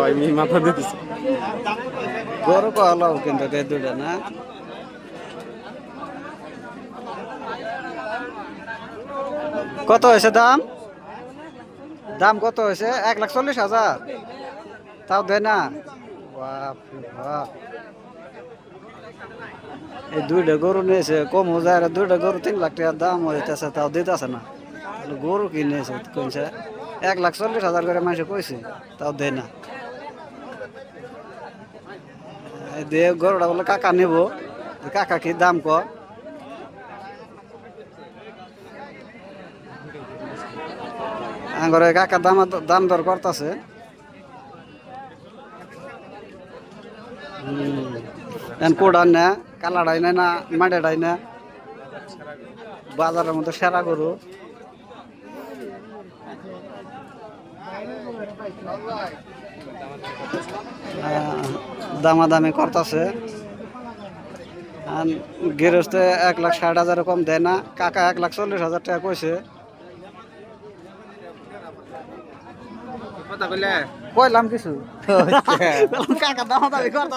আমি মাথা দিতেছি। গরু পালাও কিন্তু এই দুইটা না। কত হয়েছে দাম? দাম কত হয়েছে? 1,40,000। তাও দেয় না। বাপরে বাপ। এই দুইটা গরু নিয়েছে কম যায়, দুইটা গরু 3 লাখ টাকার দাম হইতেছে, তাও দিতেছে না। গরু কিনেছে কইছে 1,40,000 করে মাসে কইছে, তাও দেয় না। দিয়ে গরুটা বলে কাকা নেব, কাকা কি দাম ক? ঘরে কাকা দাম দর করতেছে। কোডার না কালাডাই না মাডেডাই না, বাজারের মধ্যে সেরা গরু। দামাদামি করতেছে। গৃহস্থে 1,60,000 কম দেয় না, কাকা 1,40,000 টাকা কইছে। কইলাম কিছু কাকা দামাদামি করতেছে।